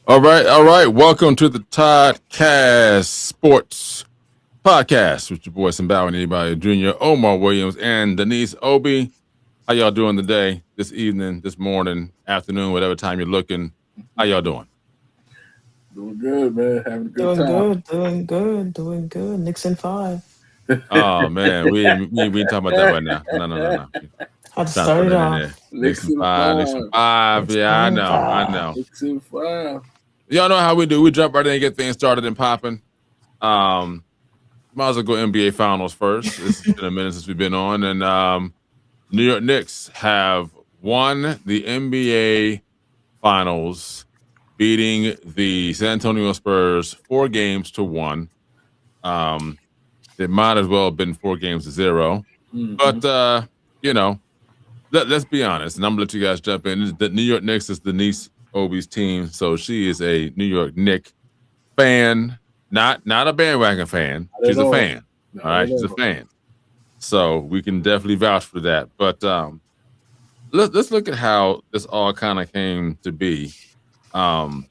All right, all right. Welcome to the Toddcast Sports Podcast with your boy Simbawa and anybody Jr. Omar Williams and Denise Obi. How y'all doing today, this evening, this morning, afternoon, whatever time you're looking? How y'all doing? Doing good, man. Having a good Doing time. good, doing good, doing good. Knicks in five. Oh man, we ain't talking about that right now. No. Had to Trying to start put it that in there. off. Knicks in Knicks in five. five. Knicks Yeah, I in know, I five. know. Knicks in five. Y'all know how we do. We jump right in and get things started and popping. Um, Might as well go NBA Finals first. It's been a minute since we've been on, and New York Knicks have won the NBA Finals, beating the San Antonio Spurs 4-1. It might as well have been 4-0, Mhm. but let's be honest, and I'm gonna let you guys jump in. The New York Knicks is Denise Obi's team, so she is a New York Knicks fan, not a bandwagon fan. Not She's at a all. fan. Not All right, at she's a all. fan. So we can definitely vouch for that. But let's look at how this all kind of came to be. Um,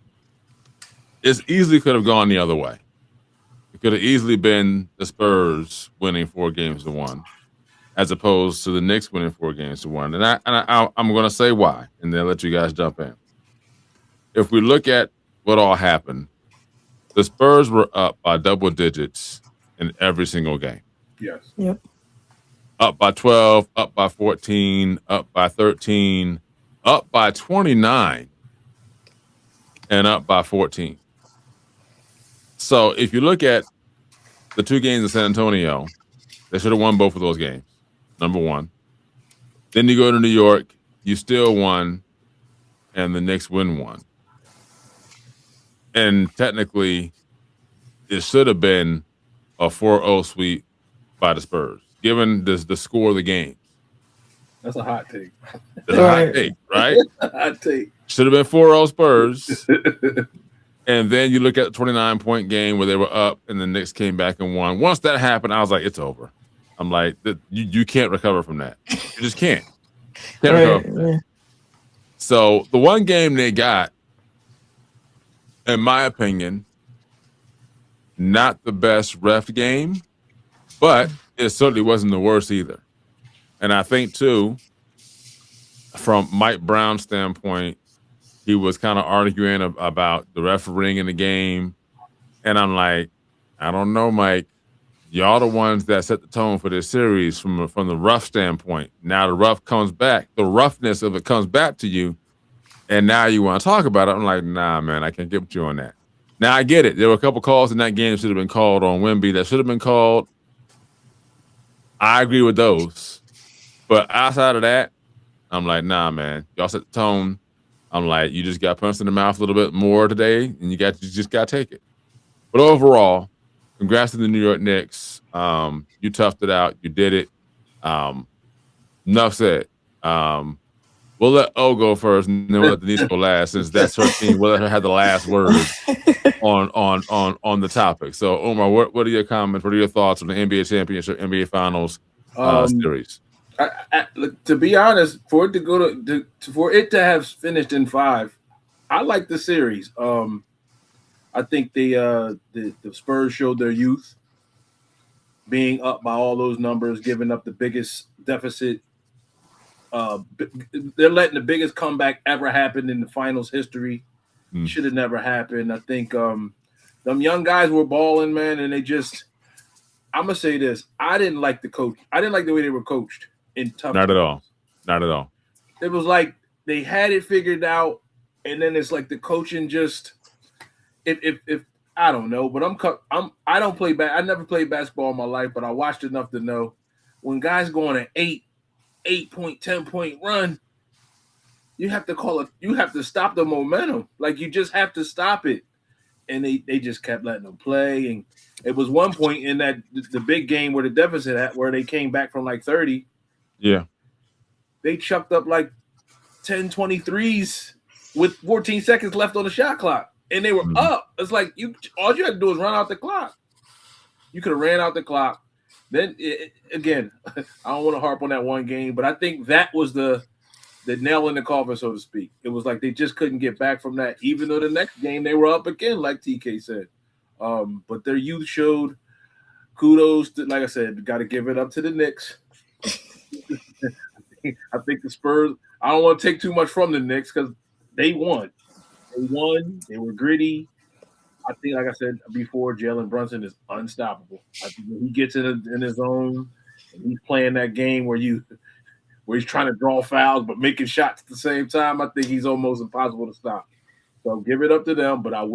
it easily could have gone the other way. It could have easily been the Spurs winning 4-1, as opposed to the Knicks winning 4-1. I'm going to say why, and then let you guys jump in. If we look at what all happened, the Spurs were up by double digits in every single game. Yes. Yep. Up by 12, up by 14, up by 13, up by 29, and up by 14. So if you look at the 2 games in San Antonio, they should have won both of those games, number one. Then you go to New York, you still won, and the Knicks win one. And technically, it should have been a 4-0 sweep by the Spurs, given the score of the games. That's a hot take. That's a hot Right. take, right? Hot take. Should have been 4-0 Spurs. And then you look at the 29-point game where they were up and the Knicks came back and won. Once that happened, I was like, it's over. I'm like, you can't recover from that. You just can't. Can't recover Right. from that. Yeah. So the one game they got, in my opinion, not the best ref game, but it certainly wasn't the worst either. And I think, too, from Mike Brown's standpoint, he was kind of arguing about the refereeing in the game. And I'm like, I don't know, Mike. Y'all the ones that set the tone for this series from the rough standpoint. Now the rough comes back. The roughness of it comes back to you. And now you want to talk about it. I'm like, nah, man, I can't get with you on that. Now I get it. There were a couple calls in that game that should have been called on Wemby that should have been called. I agree with those. But outside of that, I'm like, nah, man. Y'all set the tone. I'm like, you just got punched in the mouth a little bit more today, and you just got to take it. But overall, congrats to the New York Knicks. You toughed it out. You did it. Enough said. We'll let O go first, and then we'll let Denise go last, since that's her team. We'll let her have the last word on the topic. So, Omar, what are your comments? What are your thoughts on the NBA Championship, NBA Finals series? Look, to be honest, for it to go for it to have finished in 5, I like the series. I think the Spurs showed their youth, being up by all those numbers, giving up the biggest deficit. They're letting the biggest comeback ever happen in the finals history. Should have never happened. I think them young guys were balling, man, and they just. I'm gonna say this: I didn't like the coach. I didn't like the way they were coached in tough. Not at all. Not at all. It was like they had it figured out, and then it's like the coaching just. If I don't know, but I don't play I never played basketball in my life, but I watched enough to know when guys go on an 8-point, 10-point run, you have to call it. You have to stop the momentum. Like you just have to stop it. And they just kept letting them play. And it was one point in that the big game where the deficit at, where they came back from like 30. Yeah. They chucked up like 10, 23s with 14 seconds left on the shot clock. And they were up. It's like all you had to do was run out the clock. You could have ran out the clock. Then again, I don't want to harp on that one game, but I think that was the nail in the coffin, so to speak. It was like they just couldn't get back from that, even though the next game they were up again, like TK said. But their youth showed kudos to, like I said, got to give it up to the Knicks. I think the Spurs, I don't want to take too much from the Knicks because they won. They won. They were gritty. I think, like I said before, Jalen Brunson is unstoppable. I think when he gets in his zone and he's playing that game where he's trying to draw fouls but making shots at the same time, I think he's almost impossible to stop. So give it up to them, but I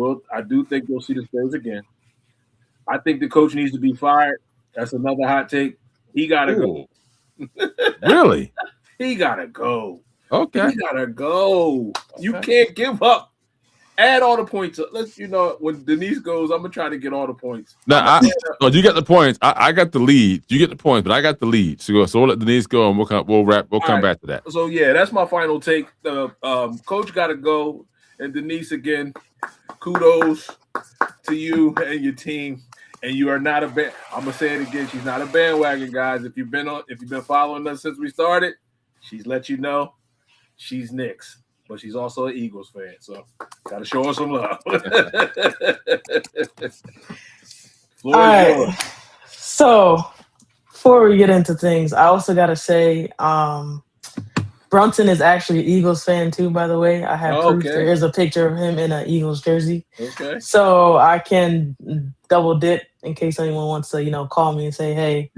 do think you'll see the Spurs again. I think the coach needs to be fired. That's another hot take. He gotta go. Really? He gotta go. Okay. He gotta go. Okay. You can't give up. Add all the points. Let's, when Denise goes, I'm gonna try to get all the points. No, you get the points. I got the lead. You get the points, but I got the lead. So we'll let Denise go, and we'll come back to that. So yeah, that's my final take. The coach got to go, and Denise again. Kudos to you and your team. And you are not I'm gonna say it again. She's not a bandwagon, guys. If you've been following us since we started, she's let you know she's Knicks. But she's also an Eagles fan, so got to show her some love. All right. So before we get into things, I also got to say Brunson is actually an Eagles fan too, by the way. I have proof. There is a picture of him in an Eagles jersey. Okay. So I can double dip in case anyone wants to, call me and say, hey,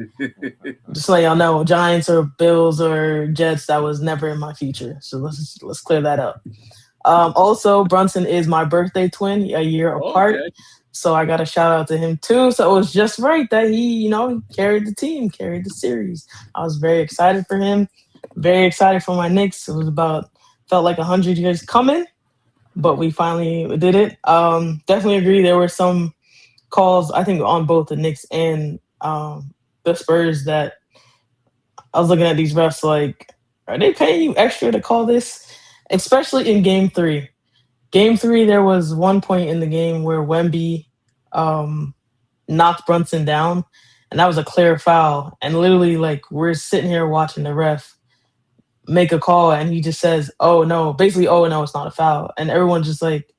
just so y'all know, Giants or Bills or Jets, that was never in my future. So let's clear that up. Also, Brunson is my birthday twin, a year apart. So I got a shout out to him too. So it was just right that he, carried the team, carried the series. I was very excited for him. Very excited for my Knicks. It was felt like 100 years coming, but we finally did it. Definitely agree. There were some calls, I think, on both the Knicks and the Spurs that I was looking at these refs like, are they paying you extra to call this? Especially in Game 3. Game 3, there was one point in the game where Wemby knocked Brunson down, and that was a clear foul. And literally, we're sitting here watching the ref make a call, and he just says, oh no, basically, oh no, it's not a foul. And everyone's just like,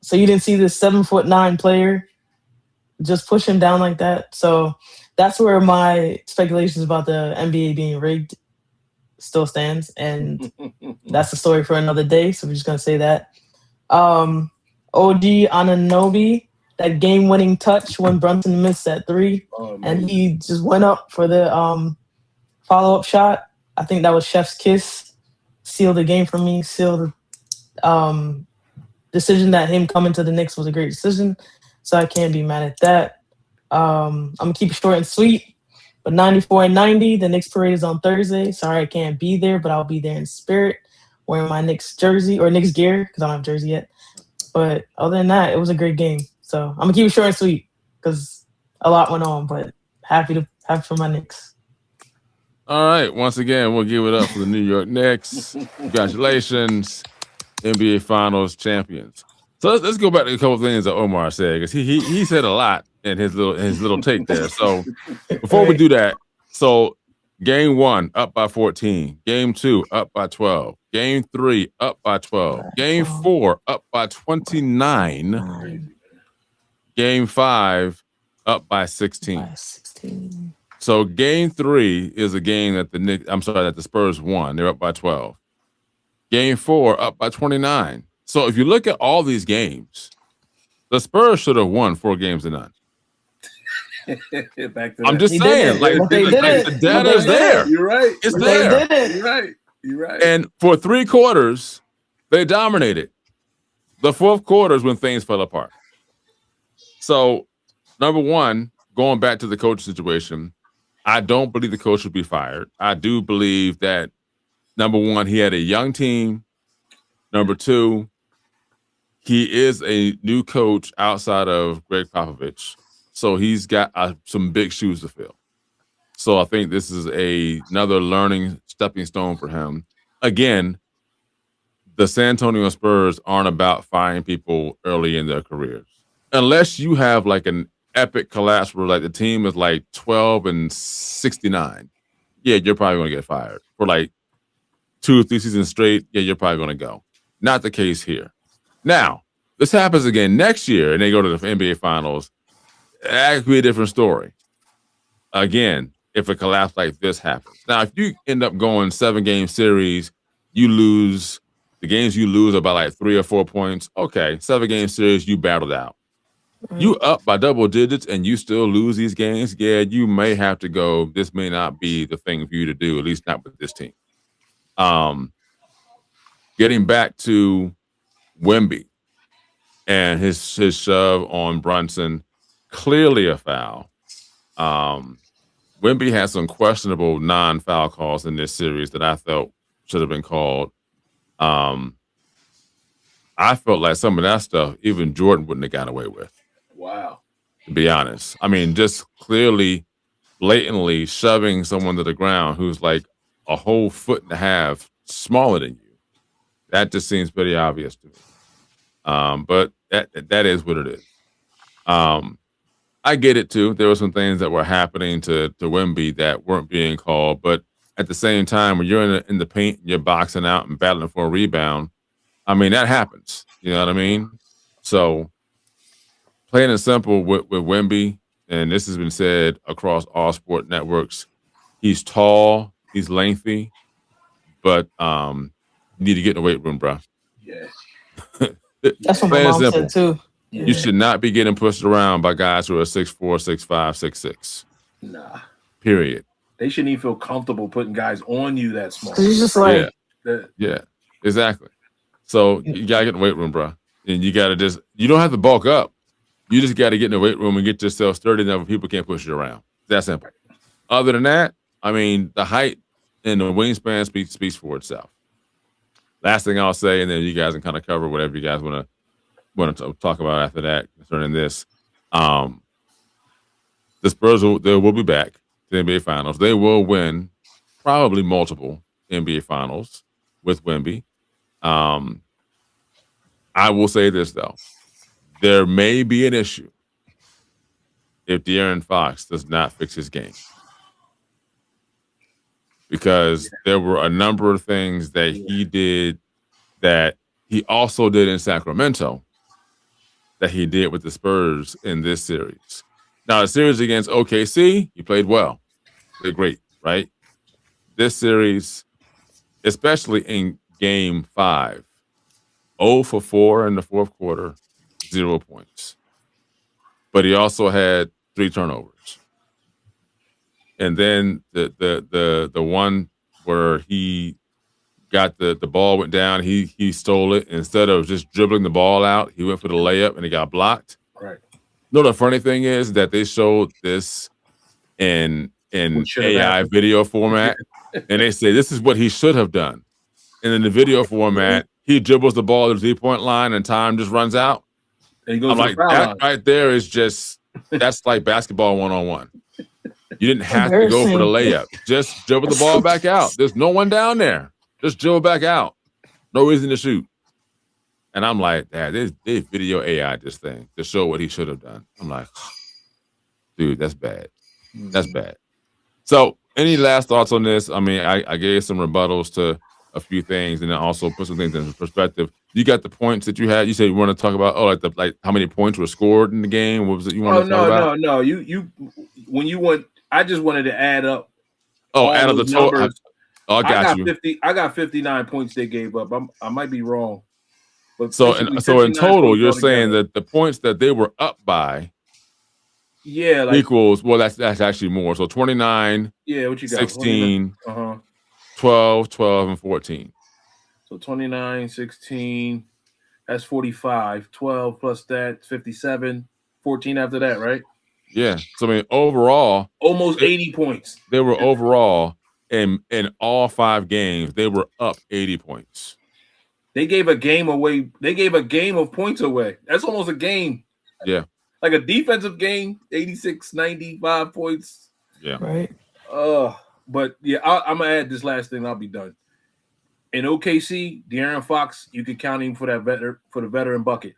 so you didn't see this 7'9" player just push him down like that? So that's where my speculations about the NBA being rigged still stands, and that's the story for another day. So we're just gonna say that. OG Anunoby, that game-winning touch when Brunson missed that 3, and he just went up for the follow-up shot. I think that was Chef's kiss. Sealed the game for me. Sealed the decision that him coming to the Knicks was a great decision. So I can't be mad at that. I'm going to keep it short and sweet. But 94 and 90, the Knicks parade is on Thursday. Sorry I can't be there, but I'll be there in spirit wearing my Knicks jersey or Knicks gear because I don't have a jersey yet. But other than that, it was a great game. So I'm going to keep it short and sweet because a lot went on, but happy for my Knicks. All right. Once again, we'll give it up for the New York Knicks. Congratulations, NBA Finals champions. So let's go back to a couple of things that Omar said, because he said a lot in his little take there. So before we do that, so Game 1 up by 14, Game 2 up by 12, Game 3 up by 12, Game 4 up by 29, Game 5 up by 16. So Game 3 is a game that that the Spurs won. They're up by 12. Game 4 up by 29. So if you look at all these games, the Spurs should have won 4 games to none. I'm just saying, the data is there. You're right. It's there. You're right. And for 3 quarters, they dominated. The fourth quarter is when things fell apart. So, number one, going back to the coach situation, I don't believe the coach should be fired. I do believe that, number one, he had a young team. Number two, he is a new coach outside of Greg Popovich. So he's got some big shoes to fill. So I think this is another learning stepping stone for him. Again, the San Antonio Spurs aren't about firing people early in their careers. Unless you have an epic collapse where the team is 12 and 69. Yeah, you're probably going to get fired for 2 or 3 seasons straight, yeah, you're probably going to go. Not the case here. Now, this happens again next year, and they go to the NBA Finals. That could be a different story. Again, if a collapse like this happens. Now, if you end up going 7-game series, you lose the games you lose are by like 3 or 4 points. Okay, 7-game series, you battled out. You up by double digits and you still lose these games, yeah, you may have to go. This may not be the thing for you to do, at least not with this team. Getting back to Wemby and his shove on Brunson, clearly a foul. Wemby had some questionable non-foul calls in this series that I felt should have been called. I felt like some of that stuff even Jordan wouldn't have got away with. Wow. To be honest. I mean, just clearly, blatantly shoving someone to the ground who's like a whole 1.5 feet smaller than you. That just seems pretty obvious to me. But that is what it is. I get it too. There were some things that were happening to Wemby that weren't being called, but at the same time, when you're in the paint, you're boxing out and battling for a rebound. I mean, that happens. You know what I mean? So, plain and simple with Wemby, and this has been said across all sport networks, he's tall, he's lengthy, but you need to get in the weight room, bro. Yeah. That's what my mom said too. You should not be getting pushed around by guys who are 6'4", 6'5", 6'6". Nah. Period. They shouldn't even feel comfortable putting guys on you that small. He's just like, yeah, exactly. So you gotta get in the weight room, bro, and you gotta you don't have to bulk up. You just gotta get in the weight room and get yourself sturdy enough where people can't push you around. That simple. Other than that, I mean, the height and the wingspan speaks for itself. Last thing I'll say, and then you guys can kind of cover whatever you guys want to talk about after that concerning this. The Spurs will be back to the NBA Finals. They will win probably multiple NBA Finals with Wemby. I will say this though, there may be an issue if De'Aaron Fox does not fix his game, because there were a number of things that he did that he also did in Sacramento that he did with the Spurs in this series. Now, the series against OKC, he played well. Played great, right? This series, especially in Game 5, 0 for 4 in the fourth quarter, 0 points. But he also had 3 turnovers. And then the one where he got the ball went down, he stole it. Instead of just dribbling the ball out, he went for the layup and it got blocked. Right. No, the funny thing is that they showed this in AI video format, and they say this is what he should have done. And in the video format, he dribbles the ball to the 3-point line and time just runs out. And he goes I'm like, that right there is just, that's like basketball 1-on-1. You didn't have to go for the layup. Just dribble the ball back out. There's no one down there. Just dribble back out. No reason to shoot. And I'm like, they video AI this thing to show what he should have done. I'm like, dude, that's bad. That's bad. So any last thoughts on this? I mean, I gave some rebuttals to a few things and then also put some things in perspective. You got the points that you had. You said you want to talk about, like how many points were scored in the game? What was it you wanted to talk about? No. You when you went, I just wanted to add up. Add up the total. I got you. I got 59 points they gave up. I might be wrong. But so in total, you're saying that the points that they were up by equals, well, that's actually more. So 29, what you got? 16, 12, 12, and 14. So 29, 16, that's 45. 12 plus that, 57. 14 after that, right? Yeah. So I mean, overall, almost 80 points. They were overall in all 5 games, they were up 80 points. They gave a game away. They gave a game of points away. That's almost a game. Yeah. Like a defensive game, 86, 95 points. Yeah. Right. But yeah, I'm gonna add this last thing. I'll be done. In OKC, De'Aaron Fox, you could count him for the veteran bucket.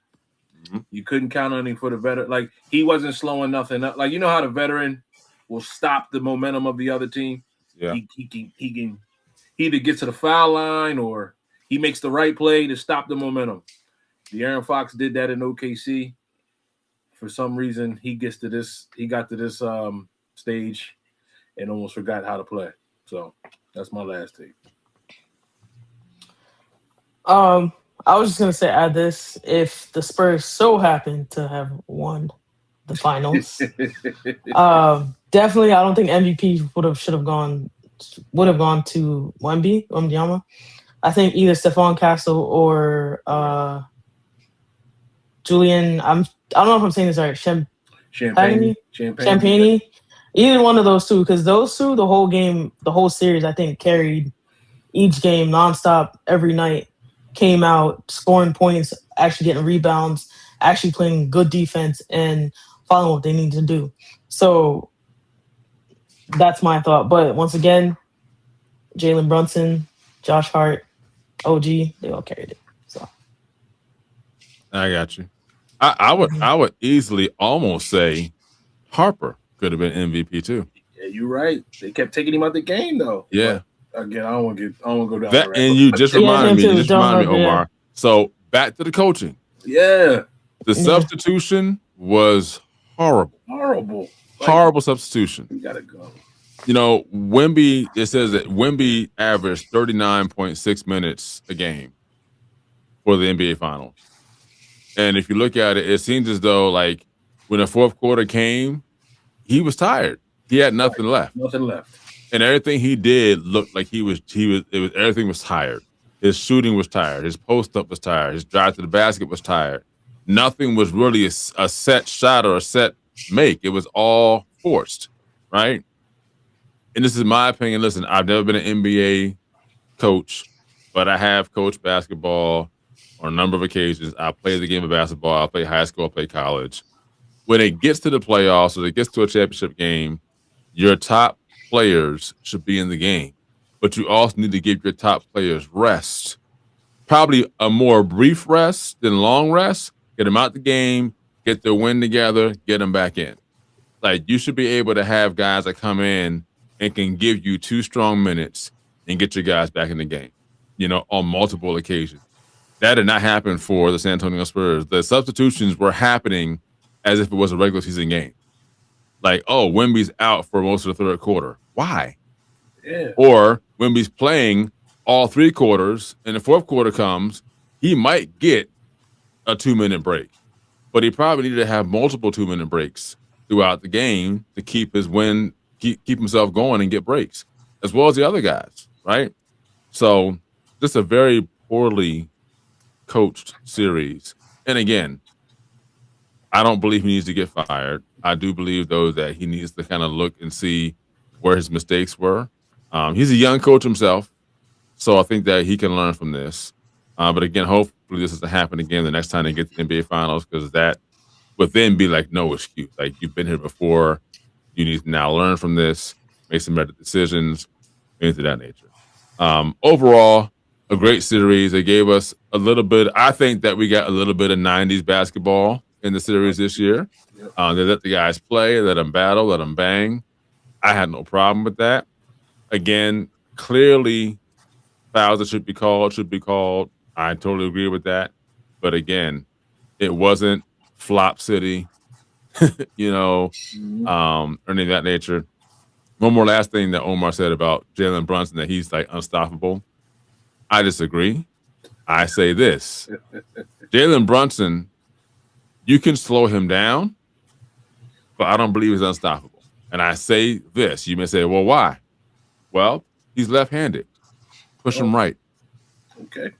Mm-hmm. You couldn't count on him for the veteran. Like, he wasn't slowing nothing up. Like, you know how the veteran will stop the momentum of the other team. Yeah. he either gets to the foul line or he makes the right play to stop the momentum. De'Aaron Fox did that in OKC. For some reason, he got to this stage and almost forgot how to play. So that's my last take. I was just gonna say add this: if the Spurs so happen to have won the finals, definitely I don't think MVP should have gone to Wembyama. I think either Stephon Castle or Julian. I don't know if I'm saying this right. Champagne. Either one of those two, because those two, the whole game, the whole series, I think carried each game nonstop every night. Came out scoring points, actually getting rebounds, actually playing good defense, and following what they need to do. So that's my thought. But once again, Jalen Brunson, Josh Hart, OG, they all carried it. So I got you. I would easily almost say Harper could have been MVP too. Yeah, you're right. They kept taking him out the game though. Yeah. But again, I don't want to go down that. And you just reminded me, Omar. Yeah. So back to the coaching. Yeah. The substitution was horrible. Horrible substitution. You gotta go. You know, Wemby, it says that Wemby averaged 39.6 minutes a game for the NBA Finals. And if you look at it, it seems as though, like, when the fourth quarter came, he was tired. He had nothing left. Nothing left. And everything he did looked like everything was tired. His shooting was tired. His post-up was tired. His drive to the basket was tired. Nothing was really a set shot or a set make. It was all forced, right? And this is my opinion. Listen, I've never been an NBA coach, but I have coached basketball on a number of occasions. I played the game of basketball. I played high school. I played college. When it gets to the playoffs or it gets to a championship game, your top players should be in the game. But you also need to give your top players rest. Probably a more brief rest than long rest. Get them out the game, get their win together, get them back in. Like, you should be able to have guys that come in and can give you 2 strong minutes and get your guys back in the game, on multiple occasions. That did not happen for the San Antonio Spurs. The substitutions were happening as if it was a regular season game. Like, oh, Wemby's out for most of the third quarter. Why? Yeah. Or Wemby's playing all 3 quarters, and the fourth quarter comes, he might get a 2-minute break. But he probably needed to have multiple 2-minute breaks throughout the game to keep himself going and get breaks, as well as the other guys, right? So just a very poorly coached series. And again, I don't believe he needs to get fired. I do believe, though, that he needs to kind of look and see where his mistakes were. He's a young coach himself, so I think that he can learn from this. But again, hopefully this doesn't happen again the next time they get to the NBA Finals, because that would then be like no excuse. Like, you've been here before. You need to now learn from this, make some better decisions, things of that nature. Overall, a great series. They gave us a little bit. I think that we got a little bit of 90s basketball in the series this year. They let the guys play, let them battle, let them bang. I had no problem with that. Again, clearly fouls that should be called. I totally agree with that. But again, it wasn't flop city, or any of that nature. One more last thing that Omar said about Jalen Brunson, that he's like unstoppable. I disagree. I say this. Jalen Brunson, you can slow him down, but I don't believe he's unstoppable. And I say this. You may say, well, why? Well, he's left-handed. Push him right. Okay.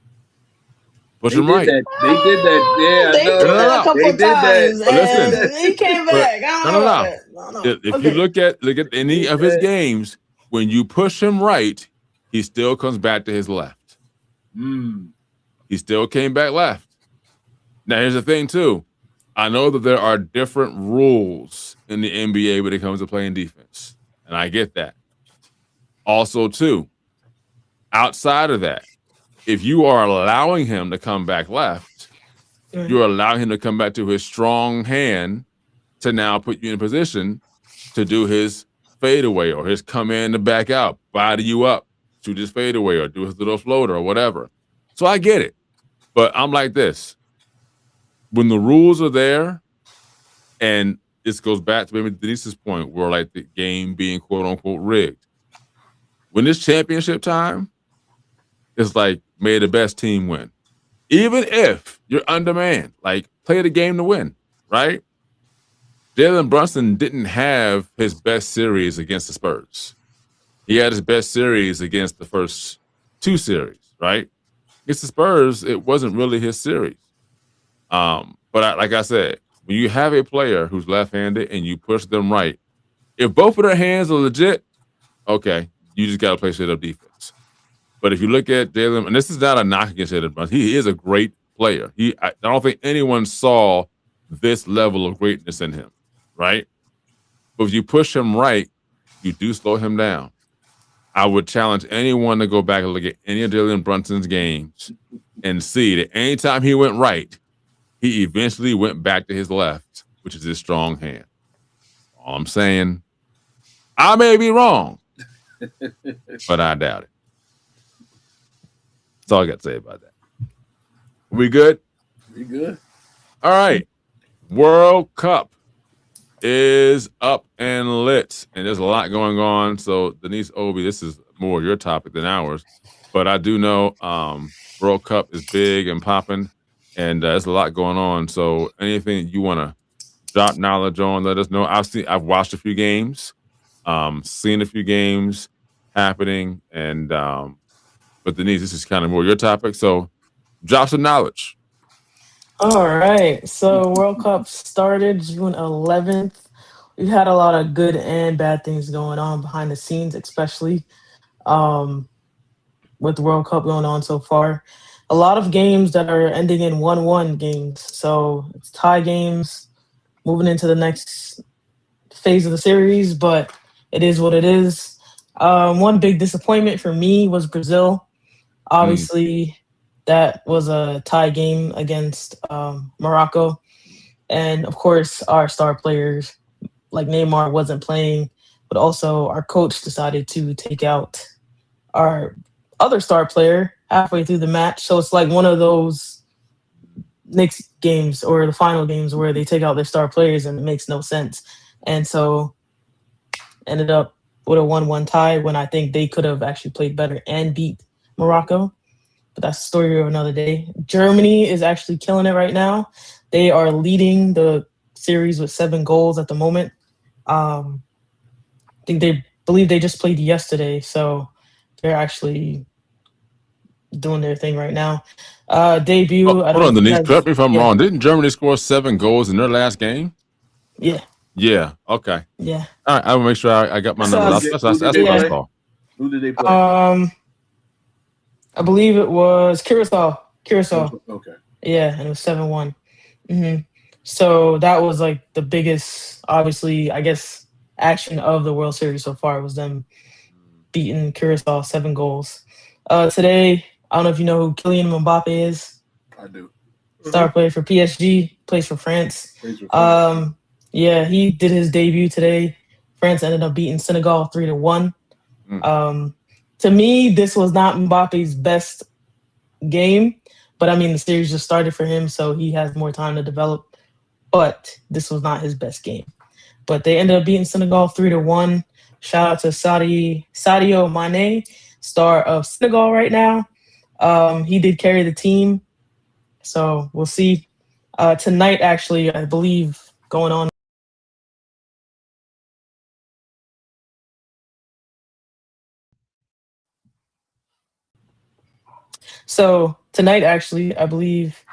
Push him right. They did that. Yeah, they did that a couple they did times. that. But listen, he came back. No. If you look at any of his games, when you push him right, he still comes back to his left. He still came back left. Now, here's the thing, too. I know that there are different rules in the NBA when it comes to playing defense, and I get that. Also, too, outside of that, if you are allowing him to come back left, you're allowing him to come back to his strong hand to now put you in a position to do his fadeaway or his come in to back out, body you up shoot his fadeaway or do his little floater or whatever. So I get it. But I'm like this. When the rules are there, and this goes back to maybe Denise's point, where like the game being quote unquote rigged. When it's championship time, it's like may the best team win. Even if you're undermanned, like play the game to win, right? Jalen Brunson didn't have his best series against the Spurs. He had his best series against the first 2 series, right? Against the Spurs, it wasn't really his series. But like I said, when you have a player who's left-handed and you push them right, if both of their hands are legit, okay, you just got to play straight-up defense. But if you look at Jalen, and this is not a knock against Jalen Brunson, he is a great player. I don't think anyone saw this level of greatness in him, right? But if you push him right, you do slow him down. I would challenge anyone to go back and look at any of Jalen Brunson's games and see that anytime he went right, he eventually went back to his left, which is his strong hand. All I'm saying, I may be wrong, but I doubt it. That's all I got to say about that. We good? We good. All right. World Cup is up and lit, and there's a lot going on. So, Denise Obi, this is more your topic than ours, but I do know World Cup is big and popping, and there's a lot going on. So, anything you want to drop knowledge on, let us know. I've watched a few games, seen a few games happening, and but Denise, this is kind of more your topic. So, drop some knowledge. All right. So World Cup started June 11th. We've had a lot of good and bad things going on behind the scenes, especially with the World Cup going on so far. A lot of games that are ending in 1-1 games. So it's tie games moving into the next phase of the series, but it is what it is. One big disappointment for me was Brazil. Obviously, that was a tie game against Morocco. And, of course, our star players, like Neymar, wasn't playing. But also our coach decided to take out our other star player halfway through the match. So it's like one of those Knicks games or the final games where they take out their star players and it makes no sense. And so ended up with a 1-1 tie when I think they could have actually played better and beat Morocco. But that's a story of another day. Germany is actually killing it right now. They are leading the series with 7 goals at the moment. I think they believe they just played yesterday, so they're actually doing their thing right now. Debut. Hold on, Denise. Correct me if I'm wrong. Didn't Germany score 7 goals in their last game? Yeah. Yeah. Okay. Yeah. All right. I will make sure I got my numbers. That's what I saw. Who did they play? I believe it was Curacao. Okay. Yeah, and it was 7-1. So that was like the biggest, obviously, I guess, action of the World Series so far was them beating Curacao 7 goals. Today, I don't know if you know who Kylian Mbappe is. I do. Star player for PSG, plays for France. Yeah, he did his debut today. France ended up beating Senegal 3-1. To me, this was not Mbappe's best game, but I mean, the series just started for him, so he has more time to develop. But this was not his best game. But they ended up beating Senegal 3-1. Shout out to Sadio Mane, star of Senegal right now. He did carry the team, so we'll see. Tonight, actually, I believe, going on. So tonight, actually, I believe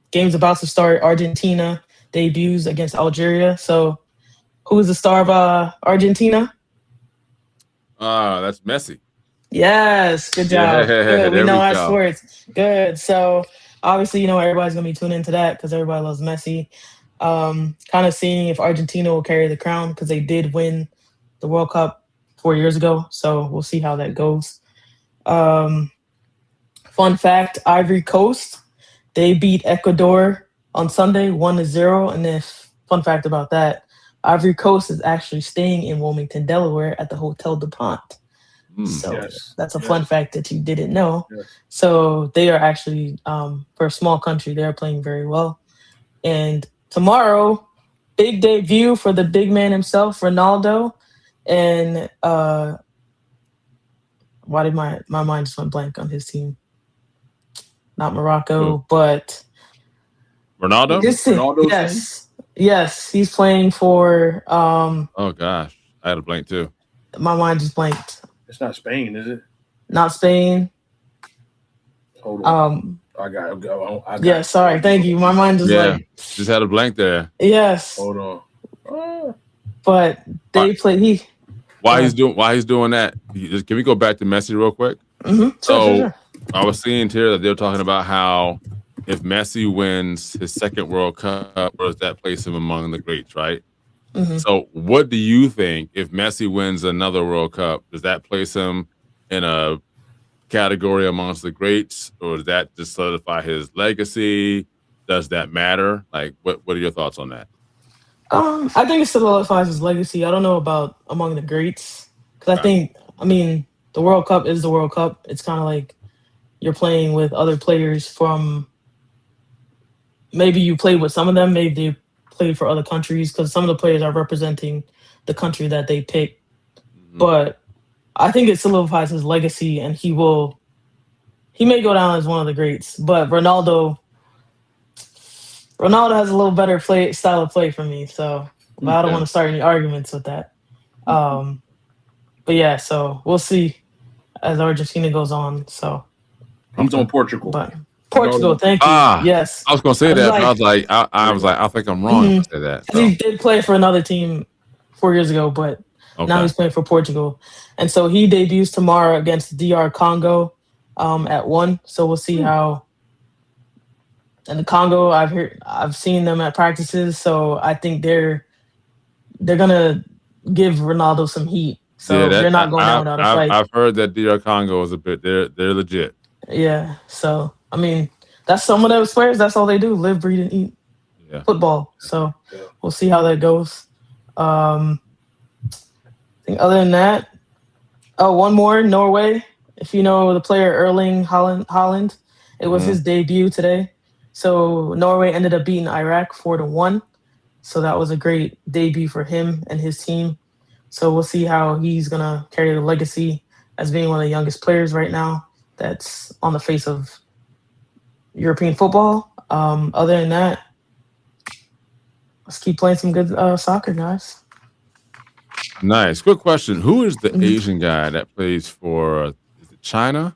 game's about to start. Argentina debuts against Algeria. So who is the star of Argentina? That's Messi. Yes, good job. Yeah, good. We know our go. sports. Good. So obviously, everybody's going to be tuning into that because everybody loves Messi. Kind of seeing if Argentina will carry the crown because they did win the World Cup 4 years ago. So we'll see how that goes. Fun fact, Ivory Coast, they beat Ecuador on Sunday 1-0. And fun fact about that, Ivory Coast is actually staying in Wilmington, Delaware at the Hotel DuPont. So Yes. that's a fun fact that you didn't know. Yes. So they are actually, for a small country, they are playing very well. And tomorrow, big debut for the big man himself, Ronaldo. And why did my mind just went blank on his team? Not Morocco, but Ronaldo? Yes, he's playing for. Oh gosh, I had a blank too. My mind just blanked. It's not Spain, is it? Not Spain. Hold on. I got sorry. Thank you. My mind just had a blank there. Yes. Hold on. But they play. Why he's doing that? Can we go back to Messi real quick? Mm-hmm. Sure. I was seeing here that they're talking about how if Messi wins his second World Cup, does that place him among the greats, right? Mm-hmm. So what do you think if Messi wins another World Cup? Does that place him in a category amongst the greats, or does that just solidify his legacy? Does that matter? Like, what are your thoughts on that? I think it solidifies his legacy. I don't know about among the greats, because I think, the World Cup is the World Cup. It's kind of like you're playing with other players from. Maybe you played with some of them. Maybe they played for other countries, because some of the players are representing the country that they pick. Mm-hmm. But I think it solidifies his legacy, and he may go down as one of the greats. But Ronaldo has a little better style of play for me, so but I don't want to start any arguments with that. But yeah, so we'll see as Argentina goes on. So he's on Portugal. But Portugal, thank you. Yes, I was going to say that, but I was like, I think I'm wrong to say that. So. He did play for another team 4 years ago, but now he's playing for Portugal, and so he debuts tomorrow against DR Congo at 1. So we'll see how. And the Congo, I've seen them at practices, so I think they're gonna give Ronaldo some heat. So they're not going out without a fight. I've heard that DR Congo is they're legit. Yeah, so that's some of those players. That's all they do: live, breathe, and eat football. So we'll see how that goes. I think other than that, one more, Norway. If you know the player Erling Haaland, it was his debut today. So Norway ended up beating Iraq 4-1. So that was a great debut for him and his team. So we'll see how he's gonna carry the legacy as being one of the youngest players right now that's on the face of European football. Other than that, let's keep playing some good soccer, guys. Nice. Good question. Who is the Asian guy that plays for? Is it China?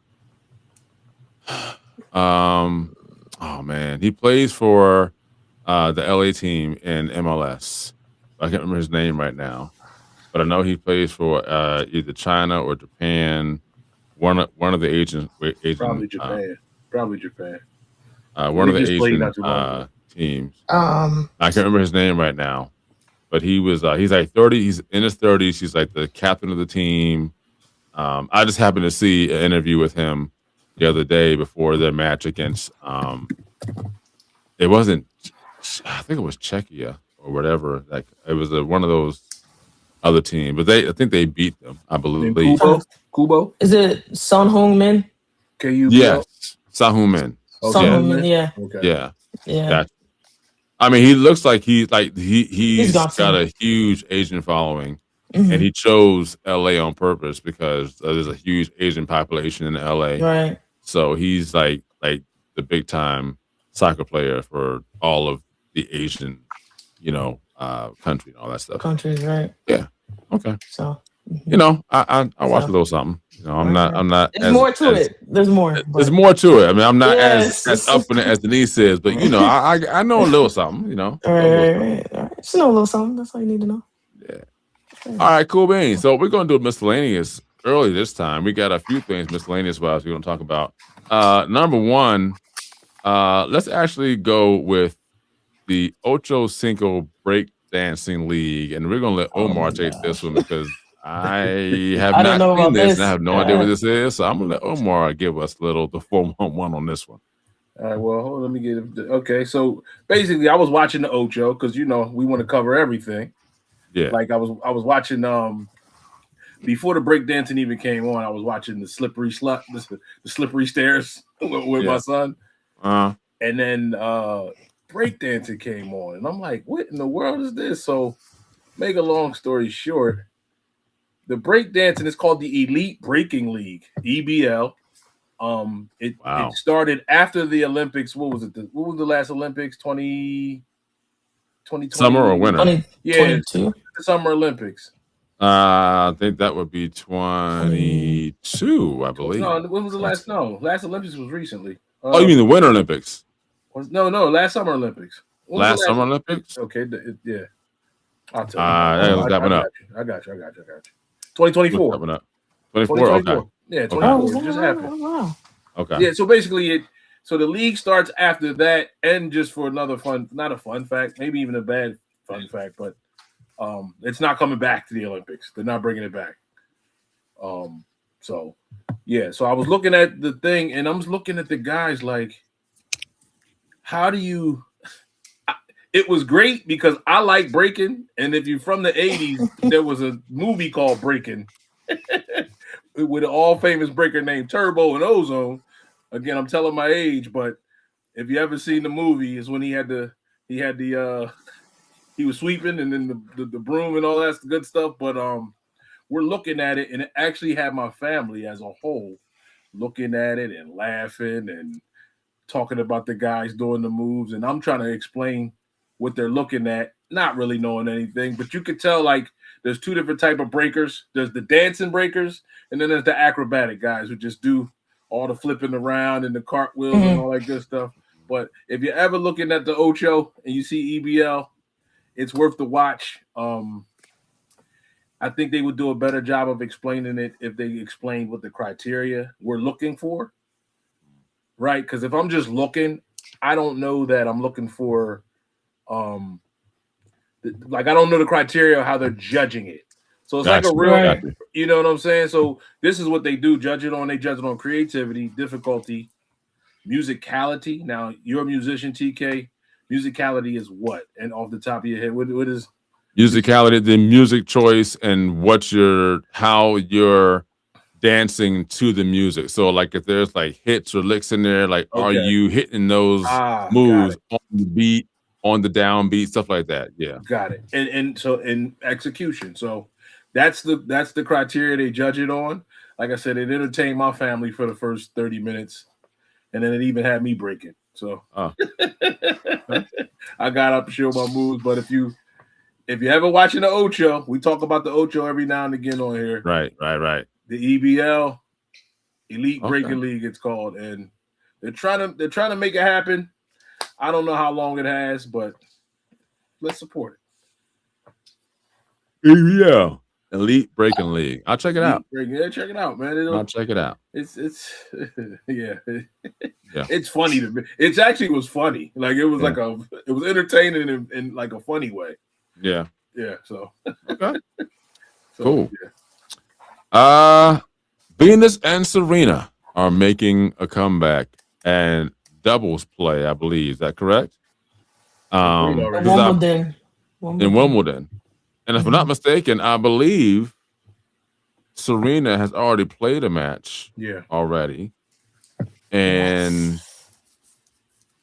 Oh man, he plays for the LA team in MLS. I can't remember his name right now, but I know he plays for either China or Japan. One of the Asian probably Japan. One of the Asian teams. I can't remember his name right now, but he's like 30. He's in his 30s. He's like the captain of the team. I just happened to see an interview with him the other day before their match against. It wasn't. I think it was Czechia or whatever. Like it was one of those other teams, but I think they beat them. I believe. Kubo? Is it Son Heung-min? Yes, Son Heung-min. Okay. Son Heung-min, yeah. Okay. Yeah. Gotcha. I mean, he looks like he's got a huge Asian following, and he chose LA on purpose because there's a huge Asian population in LA. Right. So he's like the big time soccer player for all of the Asian, country and all that stuff. Countries, right? Yeah. Okay. So. I watch a little something. I'm not. There's more to it. There's more. There's more to it. I mean, I'm not as up in it as Denise is, but I know a little something. All right. Just know a little something. That's all you need to know. Yeah. All right, cool beans. So we're gonna do miscellaneous early this time. We got a few things miscellaneous wise we're gonna talk about. Number one, let's actually go with the Ocho Cinco Break Dancing League, and we're gonna let Omar take this one because I have not seen this, and I have no idea what this is. So I'm gonna let Omar give us the 411 on this one. All right. Well, let me get it. Okay. So basically, I was watching the Ocho because we want to cover everything. Yeah. Like I was watching before the breakdancing even came on, I was watching the slippery stairs with my son. And then breakdancing came on, and I'm like, what in the world is this? So, make a long story short, the breakdancing is called the Elite Breaking League, EBL. It started after the Olympics. What was it? What was the last Olympics? 2020? Summer or winter? 2022. The Summer Olympics. I think that would be 22, I believe. No, when was the last? No, last Olympics was recently. Oh, you mean the Winter Olympics? No, last Summer Olympics. Last Summer Olympics? Okay, yeah. I'll tell you. I got you. 2024. 24, okay. Yeah, 24. Just happened. Wow. Okay. Yeah, so basically so the league starts after that, and just for another not a fun fact, maybe even a bad fun fact, but it's not coming back to the Olympics. They're not bringing it back. So I was looking at the thing, and I'm looking at the guys like, how do you? It was great because I like breaking, and if you're from the 80s, there was a movie called Breaking with an all-famous breaker named Turbo and Ozone. Again, I'm telling my age, but if you ever seen the movie, is when he was sweeping and then the broom and all that good stuff. But we're looking at it, and it actually had my family as a whole looking at it and laughing and talking about the guys doing the moves, and I'm trying to explain what they're looking at, not really knowing anything, but you could tell like there's two different type of breakers. There's the dancing breakers, and then there's the acrobatic guys who just do all the flipping around and the cartwheels and all that good stuff. But if you're ever looking at the Ocho and you see EBL, it's worth the watch. I think they would do a better job of explaining it if they explained what the criteria we're looking for. Right? Because if I'm just looking, I don't know that I'm looking for I don't know the criteria of how they're judging it. So it's like a real, you know what I'm saying? So this is what they do, judge it on. They judge it on creativity, difficulty, musicality. Now, you're a musician, TK. Musicality is what? And off the top of your head, what is musicality? The music choice and how you're dancing to the music. So like if there's like hits or licks in there, like are you hitting those moves on the beat, on the downbeat, stuff like that? Yeah, got it. And so in execution, so that's the criteria they judge it on. Like I said, it entertained my family for the first 30 minutes, and then it even had me breaking. So I got up to show my moves. But if you ever watching the Ocho, we talk about the Ocho every now and again on here. Right. The EBL, Elite Breaking League, it's called, and they're trying to make it happen. I don't know how long it has, but let's support it. EBL, Elite Breaking League. I'll check it out. Yeah, check it out, man. I'll check it out. It's yeah. It's funny to me. It actually was funny. Like it was it was entertaining in like a funny way. Yeah. Yeah. So okay. Cool. Yeah. Venus and Serena are making a comeback and doubles play, I believe. Is that correct? Wimbledon. In Wimbledon. And if I'm not mistaken, I believe Serena has already played a match already. And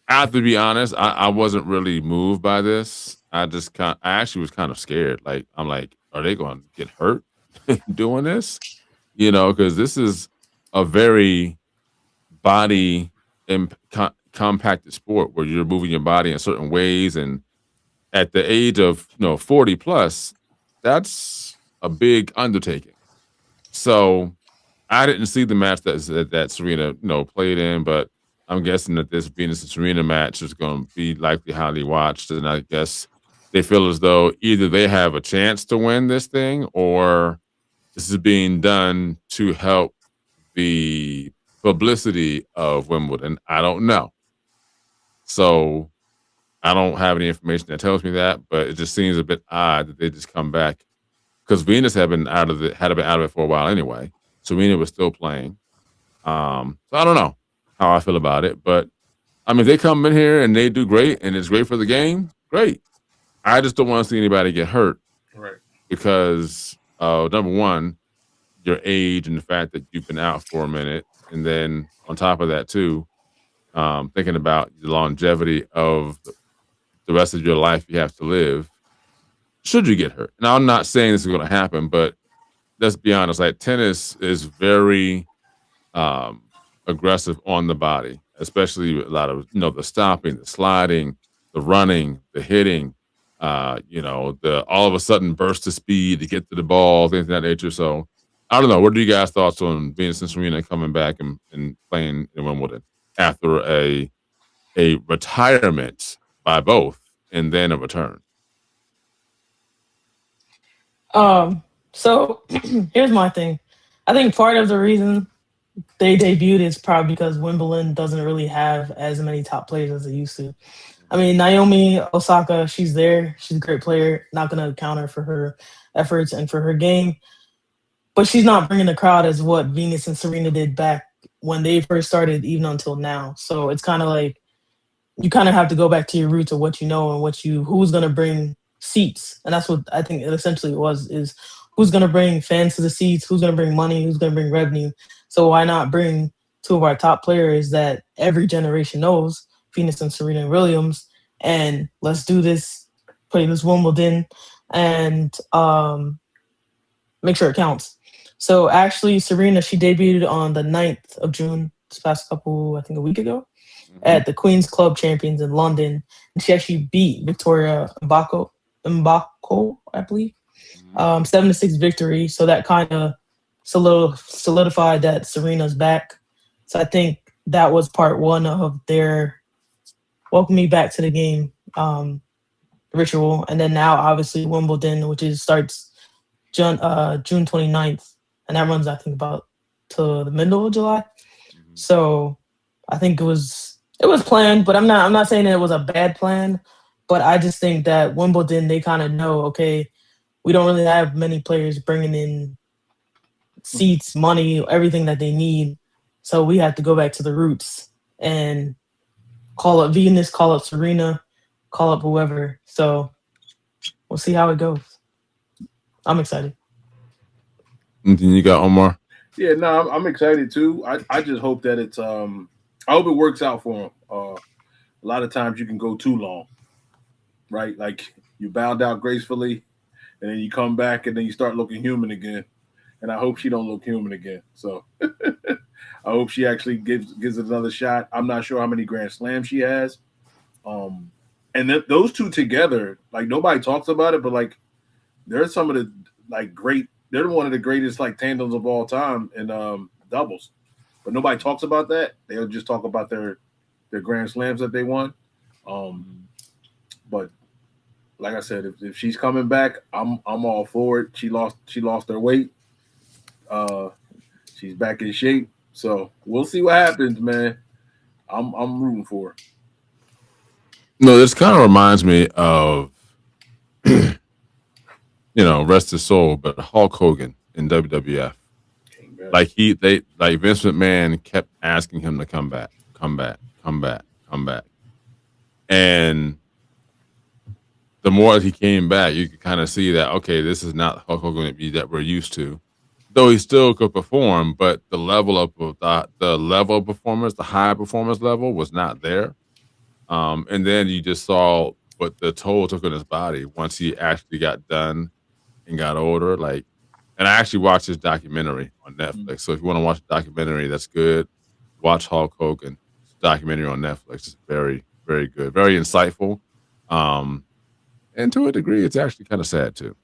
I have to be honest, I wasn't really moved by this. I actually was kind of scared. Like, I'm like, are they going to get hurt doing this? You know, because this is a very body compacted sport where you're moving your body in certain ways. And at the age of 40 plus, that's a big undertaking. So I didn't see the match that Serena played in, but I'm guessing that this Venus and Serena match is going to be likely highly watched. And I guess they feel as though either they have a chance to win this thing or this is being done to help the publicity of Wimbledon. I don't know. So I don't have any information that tells me that, but it just seems a bit odd that they just come back because Venus had been out of it for a while anyway. Serena was still playing. So I don't know how I feel about it, but I mean, they come in here and they do great and it's great for the game. Great. I just don't want to see anybody get hurt. Right. Because number one, your age and the fact that you've been out for a minute, and then on top of that too, thinking about the longevity of the rest of your life you have to live, should you get hurt. Now, I'm not saying this is going to happen, but let's be honest, like tennis is very um, aggressive on the body, especially a lot of, the stopping, the sliding, the running, the hitting, the all of a sudden burst of speed to get to the ball, things of that nature. So I don't know. What are you guys' thoughts on Venus and Serena coming back and playing in Wimbledon after a retirement by both and then a return? So here's my thing. I think part of the reason they debuted is probably because Wimbledon doesn't really have as many top players as they used to. I mean, Naomi Osaka, she's there. She's a great player. Not going to counter for her efforts and for her game. But she's not bringing the crowd as what Venus and Serena did back when they first started, even until now. So it's kind of like you kind of have to go back to your roots of what you know and who's going to bring seats. And that's what I think it essentially was, is who's going to bring fans to the seats, who's going to bring money, who's going to bring revenue. So why not bring two of our top players that every generation knows, Venus and Serena Williams, and let's do this, play this Wimbledon, and make sure it counts. So actually, Serena, she debuted on the 9th of June, this past a week ago, at the Queen's Club Champions in London. And she actually beat Victoria Mbako, I believe. 7-6 victory. So that kind of solidified that Serena's back. So I think that was part one of their welcome me back to the game ritual. And then now, obviously, Wimbledon, which starts June 29th. And that runs, I think, about to the middle of July. So I think it was planned, but I'm not saying that it was a bad plan. But I just think that Wimbledon, they kind of know, okay, we don't really have many players bringing in seats, money, everything that they need. So we have to go back to the roots and call up Venus, call up Serena, call up whoever. So we'll see how it goes. I'm excited. Anything you got, Omar? Yeah, no, I'm excited too. I just hope that it's I hope it works out for them. A lot of times you can go too long, right? Like you bowed out gracefully, and then you come back, and then you start looking human again. And I hope she don't look human again. So I hope she actually gives it another shot. I'm not sure how many Grand Slams she has. And those two together, like nobody talks about it, but like they're some of the like great. They're one of the greatest like tandems of all time in doubles, but nobody talks about that. They'll just talk about their Grand Slams that they won. But like I said, if she's coming back, I'm all for it. She lost her weight. She's back in shape, so we'll see what happens, man. I'm rooting for her. No, this kind of reminds me of. Rest his soul, but Hulk Hogan in WWF. Like Vince McMahon kept asking him to come back. And the more he came back, you could kind of see that, okay, this is not Hulk Hogan that we're used to. Though he still could perform, but the level of performance, the high performance level was not there. And then you just saw what the toll took on his body once he actually got done and got older. Like, and I actually watched this documentary on Netflix. So if you want to watch a documentary, that's good. Watch Hulk Hogan. It's a documentary on Netflix. It's very, very good, very insightful. And to a degree, it's actually kind of sad too.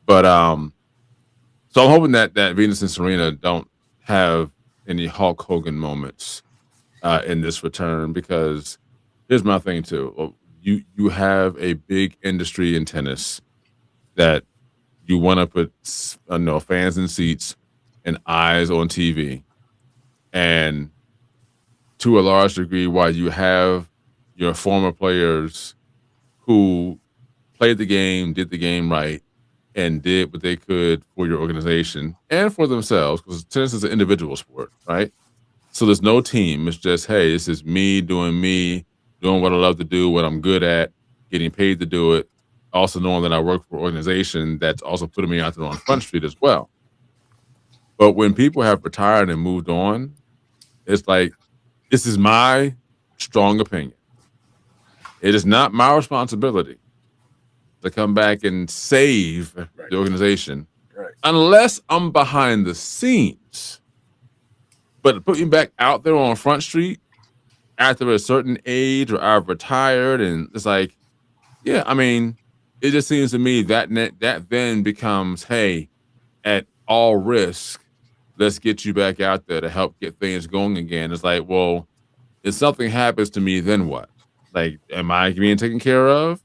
But so I'm hoping that Venus and Serena don't have any Hulk Hogan moments in this return, because here's my thing too. You have a big industry in tennis that you want to put fans in seats and eyes on TV. And to a large degree, while you have your former players who played the game, did the game right, and did what they could for your organization and for themselves, because tennis is an individual sport, right? So there's no team. It's just, hey, this is me, doing what I love to do, what I'm good at, getting paid to do it. Also knowing that I work for an organization that's also putting me out there on Front Street as well. But when people have retired and moved on, it's like, this is my strong opinion. It is not my responsibility to come back and save the organization unless I'm behind the scenes. But to put me back out there on Front Street after a certain age or I've retired, and it's like, yeah, I mean, it just seems to me that that then becomes, hey, at all risk, let's get you back out there to help get things going again. It's like, well, if something happens to me, then what? Like, am I being taken care of?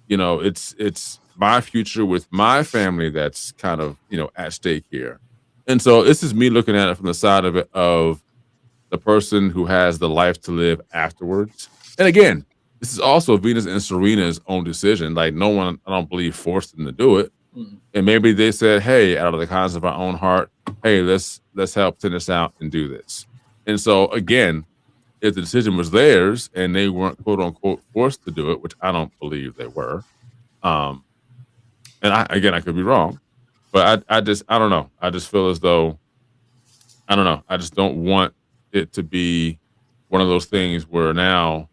You know, it's my future with my family that's kind of, you know, at stake here. And so this is me looking at it from the side of it of the person who has the life to live afterwards. And again, this is also Venus and Serena's own decision. Like, no one, I don't believe, forced them to do it. And maybe they said, hey, out of the kindness of our own heart, hey, let's help send this out and do this. And so again, if the decision was theirs and they weren't quote unquote forced to do it, which I don't believe they were, and I could be wrong, but I don't know. I just feel as though, I don't know. I just don't want it to be one of those things where now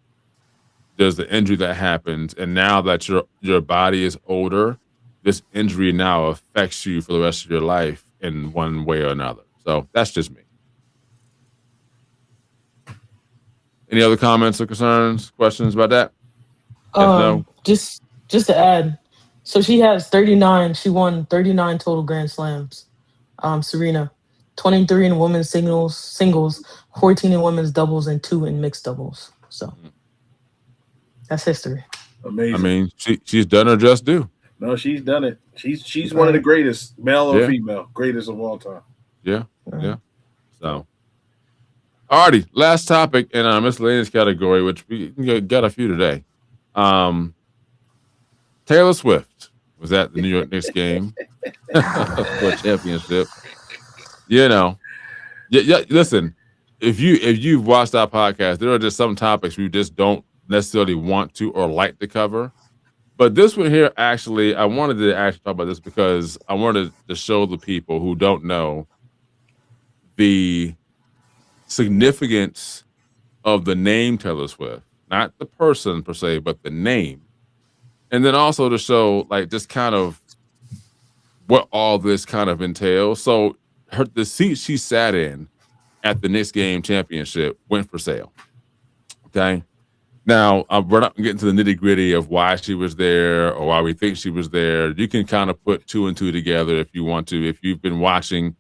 there's the injury that happens, and now that your body is older, this injury now affects you for the rest of your life in one way or another. So that's just me. Any other comments or concerns, questions about that? No? Just to add, so she has 39. She won 39 total Grand Slams. Serena, 23 in women's singles, 14 in women's doubles, and 2 in mixed doubles. So that's history. Amazing. I mean, she's done her just due. No, she's done it. She's one of the greatest, male or female, greatest of all time. Yeah. So, alrighty, last topic in our miscellaneous category, which we got a few today. Taylor Swift was at the New York Knicks game for a championship. You know, listen, if you've watched our podcast, there are just some topics we just don't necessarily want to or like to cover. But this one here, actually, I wanted to actually talk about this because I wanted to show the people who don't know the significance of the name Taylor Swift, not the person per se, but the name. And then also to show, like, just kind of what all this kind of entails. So the seat she sat in at the Knicks game championship went for sale. Okay. Now, we're not getting to the nitty gritty of why she was there or why we think she was there. You can kind of put 2 and 2 together if you want to. If you've been watching,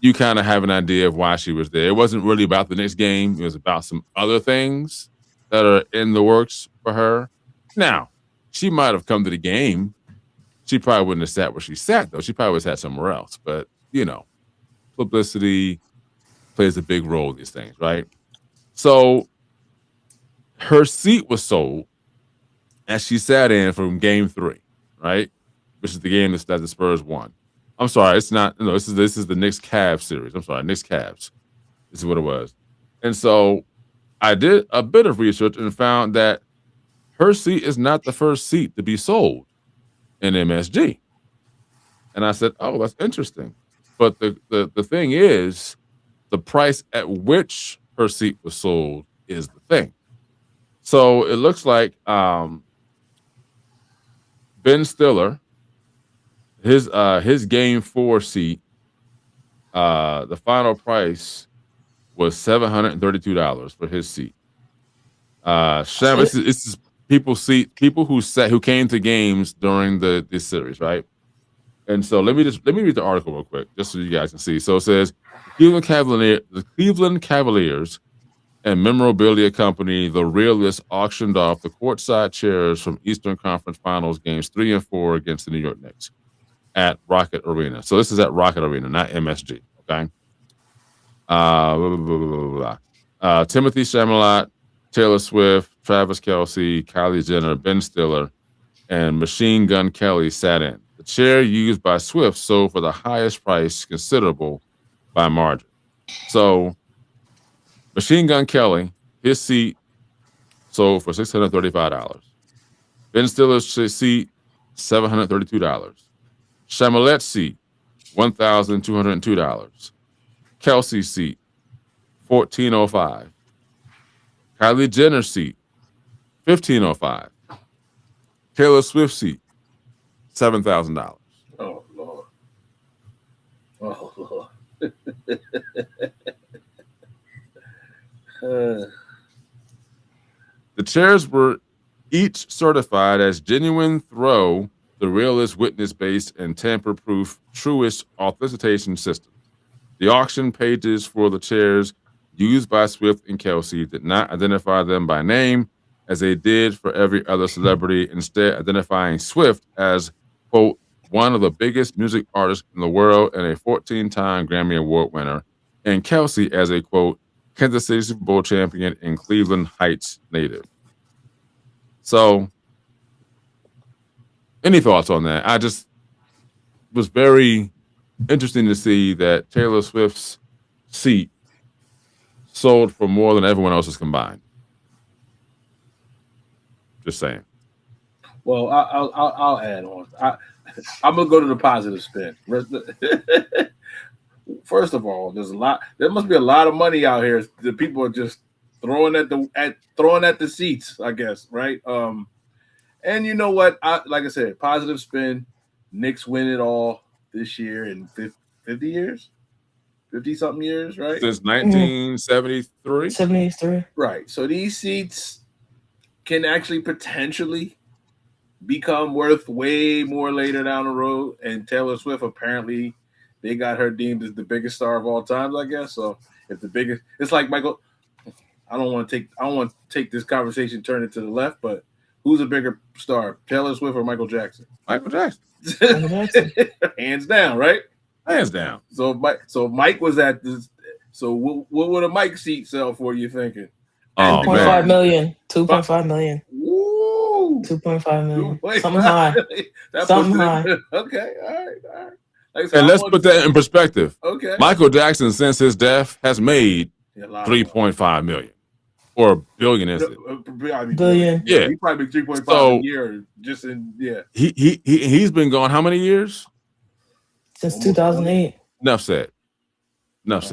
you kind of have an idea of why she was there. It wasn't really about the next game. It was about some other things that are in the works for her. Now, she might have come to the game. She probably wouldn't have sat where she sat, though. She probably was sat somewhere else. But, you know, publicity plays a big role in these things, right? So her seat was sold as she sat in from game 3, right? Which is the game that the Spurs won. I'm sorry, it's not. No, this is the Knicks Cavs series. I'm sorry, Knicks Cavs. This is what it was. And so I did a bit of research and found that her seat is not the first seat to be sold in MSG. And I said, oh, that's interesting. But the thing is, the price at which her seat was sold is the thing. So it looks like Ben Stiller, his game 4 seat, the final price was $732 for his seat. Sham, this is people who came to games during this series, right? And so let me read the article real quick, just so you guys can see. So it says the Cleveland Cavaliers and memorabilia company The Realist auctioned off the courtside chairs from Eastern Conference Finals games 3 and 4 against the New York Knicks at Rocket Arena. So this is at Rocket Arena, not MSG. Okay. Timothy Chalamet, Taylor Swift, Travis Kelce, Kylie Jenner, Ben Stiller, and Machine Gun Kelly sat in. The chair used by Swift sold for the highest price considerable by margin. So Machine Gun Kelly, his seat sold for $635. Ben Stiller's seat, $732. Chalamet's seat, $1,202. Kelsey seat, $1,405. Kylie Jenner seat, $1,505. Taylor Swift seat, $7,000. Oh Lord. Oh Lord. The chairs were each certified as genuine throw, the realist, witness-based, and tamper-proof truest authentication systems. The auction pages for the chairs used by Swift and Kelsey did not identify them by name, as they did for every other celebrity, instead identifying Swift as, quote, one of the biggest music artists in the world and a 14-time Grammy Award winner, and Kelsey as a, quote, Kansas City Super Bowl champion and Cleveland Heights native. So, any thoughts on that? I just was very interesting to see that Taylor Swift's seat sold for more than everyone else's combined. Just saying. Well, I'll add on. I'm gonna go to the positive spin. First of all, there must be a lot of money out here. The people are just throwing at the seats, I guess, right? And you know what? Like I said, positive spin. Knicks win it all this year in 50 years, 50-something years, right? Since 1973. 73. Right. So these seats can actually potentially become worth way more later down the road. And Taylor Swift, apparently, they got her deemed as the biggest star of all time, I guess. So if the biggest, it's like Michael. I don't want to take this conversation, turn it to the left, but who's a bigger star, Taylor Swift or Michael Jackson? Michael Jackson. Hands down, right? Hands down. So Mike was at this. So what would a Mike seat sell for? You thinking? Oh, 2.5 million. 2.5 million. Woo! 2.5 million. Something high. Something high. Okay. All right. Like I said, And let's put that in perspective. Okay. Michael Jackson, since his death, has made $3.5 million. Or billion, is it? Billion. Yeah. He probably 3.5 a year just in He's been gone how many years? Since 2008. Enough said. Like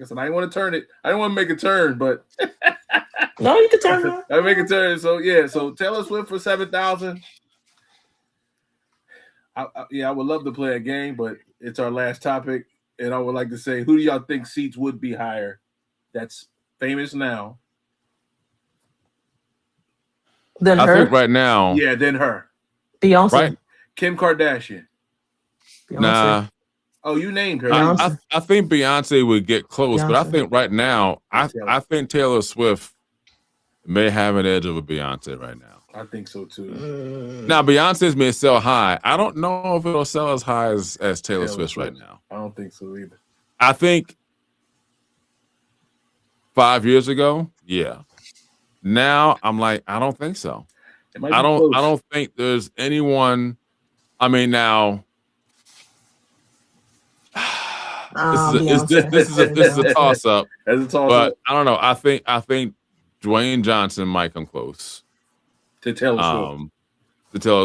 I said, I didn't want to turn it. I didn't want to make a turn, but no, you can turn it. I make a turn. So yeah. So Taylor Swift for 7,000. I would love to play a game, but it's our last topic, and I would like to say, who do y'all think seats would be higher? That's famous now. Than I her? think right now. Yeah, than her. Beyonce. Right? Kim Kardashian. Beyonce. Nah. Oh, you named her. I think Beyonce would get close, but I think right now, I think Taylor Swift may have an edge over Beyonce right now. I think so too. Now, Beyonce's may sell high. I don't know if it'll sell as high as Taylor Swift's right now. I don't think so either. I think 5 years ago, yeah. Now I'm like, I don't think so. I don't think there's anyone. I mean, now this is a toss up. But I don't know. I think Dwayne Johnson might come close to Taylor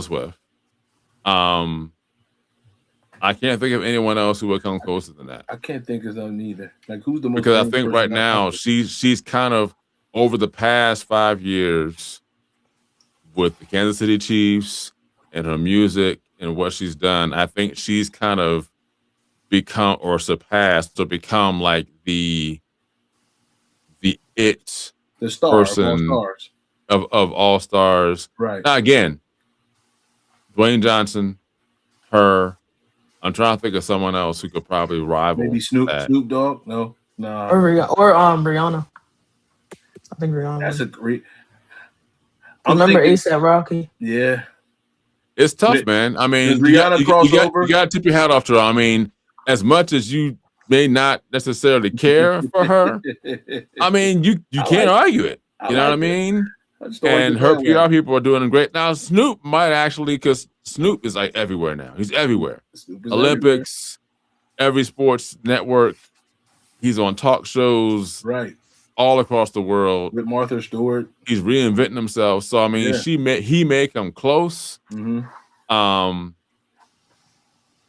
Swift. I can't think of anyone else who would come closer than that. I can't think of them either. Like, who's the most? Because I think right now she's kind of over the past 5 years with the Kansas City Chiefs and her music and what she's done. I think she's kind of become or surpassed or become like the star person of all stars. Right. Now again, Dwayne Johnson, her. I'm trying to think of someone else who could probably rival. Maybe Snoop Dogg. No. Or Rihanna. I think Rihanna. That's a great. Remember ASAP Rocky? Yeah. It's tough, man. I mean, you got to tip your hat off to her. I mean, as much as you may not necessarily care for her, I mean, you can't argue it. You know what I mean? And her PR people are doing great. Now, Snoop might actually, because Snoop is like everywhere now. He's everywhere. Olympics, every sports network. He's on talk shows. Right. All across the world. With Martha Stewart. He's reinventing himself. So, I mean, he may come close. Mm-hmm.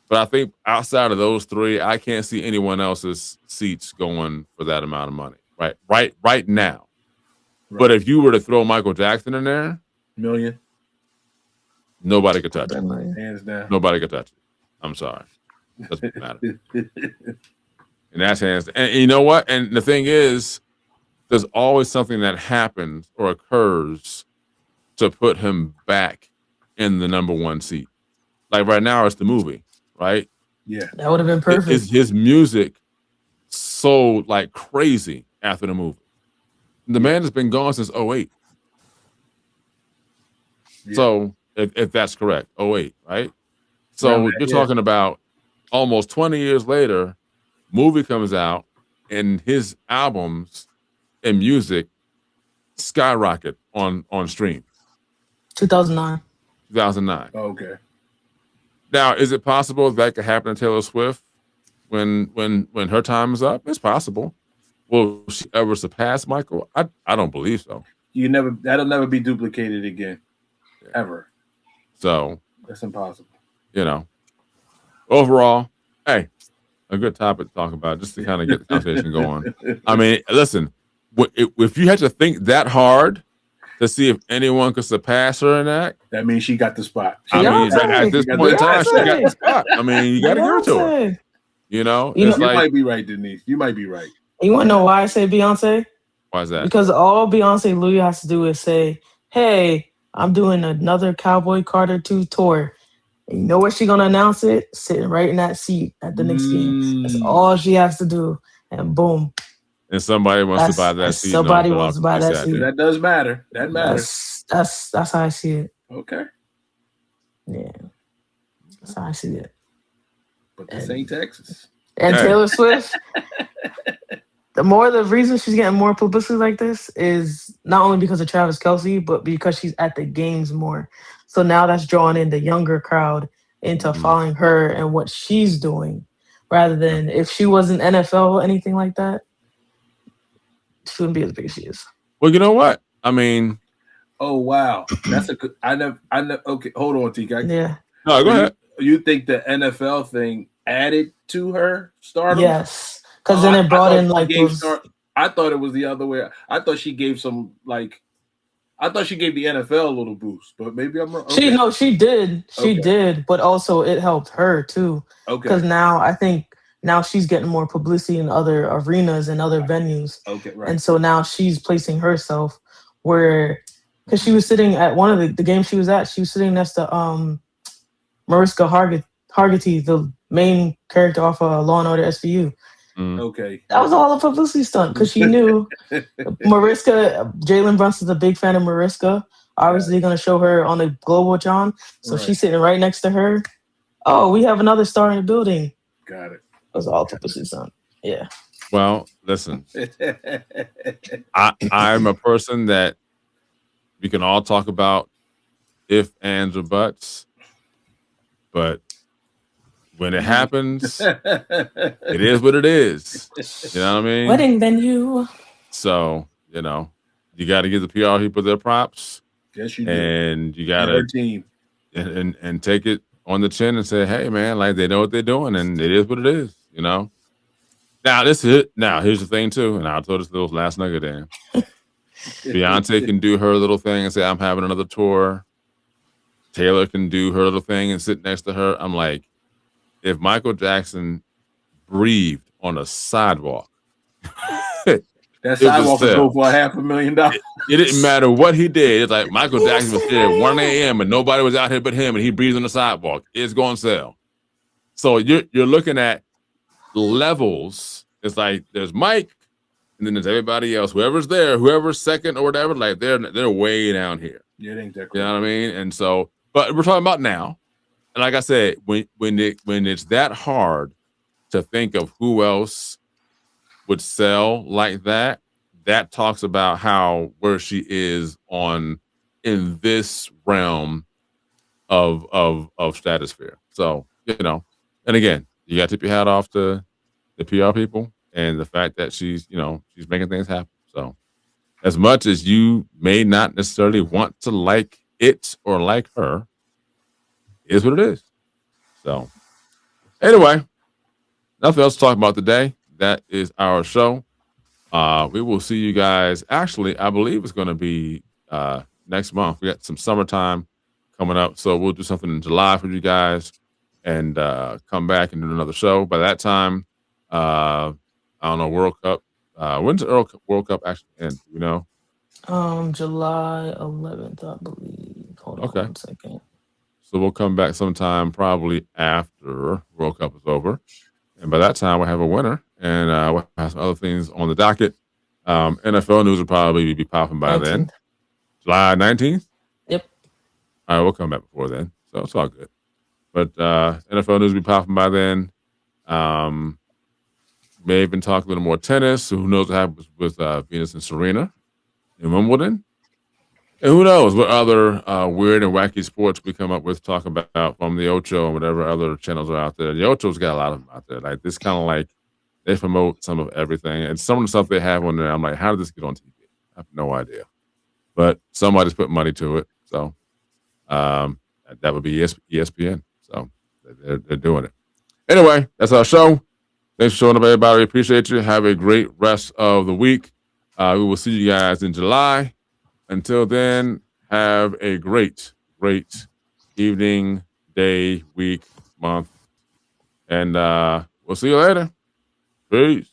But I think outside of those three, I can't see anyone else's seats going for that amount of money. Right now. Right. But if you were to throw Michael Jackson in there, million, nobody could touch it. hands down. Nobody could touch it. I'm sorry. Doesn't matter. And that's hands. And you know what? And the thing is, there's always something that happens or occurs to put him back in the number one seat. Like right now, it's the movie, right? Yeah, That would have been perfect. His music sold like crazy after the movie. The man has been gone since 08. Yeah. So if that's correct, 08, right? So you're talking about almost 20 years later, movie comes out and his albums and music skyrocket on stream. 2009. 2009. Okay. Now, is it possible that could happen to Taylor Swift when her time is up? It's possible. Will she ever surpass Michael? I don't believe so. That'll never be duplicated again. Ever. So that's impossible. Overall, hey, a good topic to talk about just to kind of get the conversation going. I mean, listen, if you had to think that hard to see if anyone could surpass her in that means she got the spot. At this point in time, she got the spot. I mean, you got to give it to her. You might be right, Denise. You might be right. You want to know why I say Beyonce? Why is that? Because all Beyonce Louis has to do is say, "Hey, I'm doing another Cowboy Carter 2 tour." And you know where she gonna announce it? Sitting right in that seat at the Knicks game. That's all she has to do, and boom. And somebody wants to buy that seat. Somebody wants to buy that seat. That does matter. That matters. That's how I see it. Okay. Yeah, that's how I see it. But this ain't Texas. And Taylor Swift. The reason she's getting more publicity like this is not only because of Travis Kelce, but because she's at the games more. So now that's drawing in the younger crowd into following her and what she's doing, rather than if she wasn't NFL or anything like that, she wouldn't be as big as she is. Well, you know what? I mean, oh wow, that's a good. I never. Okay, hold on, TK. Yeah. No, go ahead. You think the NFL thing added to her stardom? Yes. Because then it brought in like those. I thought it was the other way. I thought she gave some I thought she gave the NFL a little boost, but maybe I'm wrong. Okay. She did. She did, but also it helped her too. Okay. Because now I think she's getting more publicity in other arenas and other venues. Okay, right. And so now she's placing herself because she was sitting at one of the games she was at. She was sitting next to Mariska Hargitay, the main character off of Law and Order SVU. Okay. That was all a publicity stunt because she knew Mariska, Jalen Brunson's a big fan of Mariska. Obviously, going to show her on the Globotron. So she's sitting right next to her. Oh, we have another star in the building. Got it. That was all publicity stunt. Yeah. Well, listen, I'm a person that we can all talk about if, ands, or buts, but when it happens, it is what it is. You know what I mean? Wedding venue. So, you got to give the PR people their props. Yes, you do. And you got to team and take it on the chin and say, hey, man, like they know what they're doing and it is what it is, Now, this is it. Now, here's the thing, too, and I'll throw this little last nugget in. Beyonce can do her little thing and say, I'm having another tour. Taylor can do her little thing and sit next to her. I'm like, if Michael Jackson breathed on a sidewalk, that sidewalk would go for $500,000. It didn't matter what he did. It's like Michael Jackson was there at 1 a.m. and nobody was out here but him, and he breathed on the sidewalk. It's going to sell. So you're looking at levels. It's like there's Mike, and then there's everybody else. Whoever's there, whoever's second or whatever, like they're way down here. Yeah, it ain't that cool. You know what I mean? And so, but we're talking about now. And like I said, when it's that hard to think of who else would sell like that, that talks about where she is in this realm of stratosphere. So, and again, you got to tip your hat off to the PR people and the fact that she's making things happen. So as much as you may not necessarily want to like it or like her, is what it is. So Anyway, nothing else to talk about today. That is our show. We will see you guys. Actually, I believe it's going to be next month. We got some summertime coming up, so we'll do something in July for you guys, and come back and do another show. By that time, I don't know, World Cup. When's the World Cup actually end? You know? July 11th, I believe. Hold on Okay. 1 second. So we'll come back sometime probably after World Cup is over. And by that time, we'll have a winner, and we'll have some other things on the docket. NFL news will probably be popping by 19th. then. July 19th? Yep. All right, we'll come back before then. So it's all good. But NFL news will be popping by then. May even talk a little more tennis. So who knows what happens with Venus and Serena in Wimbledon? And who knows what other weird and wacky sports we come up with talking about from the Ocho and whatever other channels are out there. The Ocho's got a lot of them out there. Like this kind of like they promote some of everything. And some of the stuff they have on there, I'm like, how did this get on TV? I have no idea. But somebody's put money to it. So that would be ESPN. So they're doing it. Anyway, that's our show. Thanks for showing up, everybody. We appreciate you. Have a great rest of the week. We will see you guys in July. Until then, have a great, great evening, day, week, month. And we'll see you later. Peace.